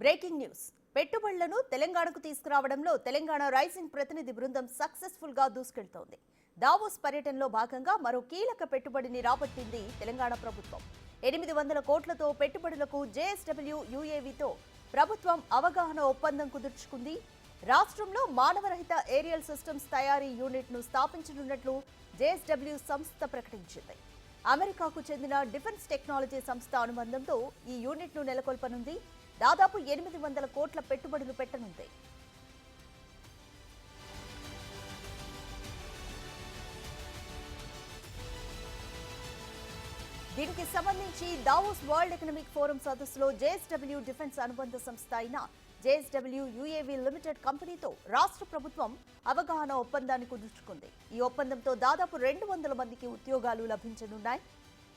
Breaking news పెట్టుబడులను తెలంగాణకు తీసుకురావడంలో తెలంగాణ రైజింగ్ ప్రతినిధి బృందం సక్సెస్ఫుల్ గా దూసుకెళ్తోంది. దావోస్ పర్యటనలో భాగంగా మరో కీలక పెట్టుబడిని రాబట్టింది తెలంగాణ ప్రభుత్వం. 800 కోట్లతో పెట్టుబడులకు జేఎస్డబ్ల్యూ యూఏవీతో ప్రభుత్వం అవగాహన ఒప్పందం కుదుర్చుకుంది. రాష్ట్రంలో మానవరహిత ఏరియల్ సిస్టమ్స్ తయారీ యూనిట్ ను స్థాపించనున్నట్లు జేఎస్డబ్ల్యూ సంస్థ ప్రకటించింది. అమెరికాకు చెందిన డిఫెన్స్ టెక్నాలజీ సంస్థ అనుబంధంతో ఈ యూనిట్ ను నెలకొల్పనుంది. దాదాపు 800 కోట్ల పెట్టుబడులు పెట్టనుంది. దీనికి సంబంధించి దావోస్ వరల్డ్ ఎకనామిక్ ఫోరం సదస్సులో జేఎస్డబ్ల్యూ డిఫెన్స్ అనుబంధ సంస్థ అయిన జేఎస్డబ్ల్యూ యూఏవీ లిమిటెడ్ కంపెనీతో రాష్ట్ర ప్రభుత్వం అవగాహన ఒప్పందాన్ని కుదుర్చుకుంది. ఈ ఒప్పందంతో దాదాపు 200 మందికి ఉద్యోగాలు లభించనున్నాయి.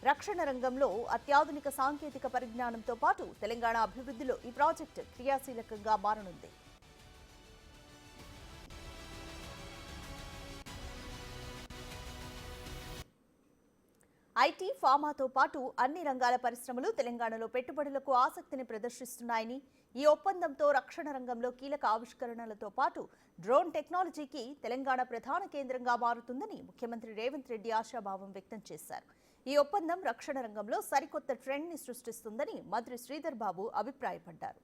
రక్షణ రంగంలో అత్యాధునిక సాంకేతిక పరిజ్ఞానంతో పాటు తెలంగాణ అభివృద్ధిలో ఈ ప్రాజెక్టు క్రియాశీలకంగా మారనుంది. ఐటీ, ఫార్మాతో పాటు అన్ని రంగాల పరిశ్రమలు తెలంగాణలో పెట్టుబడులకు ఆసక్తిని ప్రదర్శిస్తున్నాయని, ఈ ఒప్పందంతో రక్షణ రంగంలో కీలక ఆవిష్కరణలతో పాటు డ్రోన్ టెక్నాలజీకి తెలంగాణ ప్రధాన కేంద్రంగా మారుతుందని ముఖ్యమంత్రి రేవంత్ రెడ్డి ఆశాభావం వ్యక్తం చేశారు. ఈ ఒప్పందం రక్షణ రంగంలో సరికొత్త ట్రెండ్ ని సృష్టిస్తుందని మంత్రి శ్రీధర్ బాబు అభిప్రాయపడ్డారు.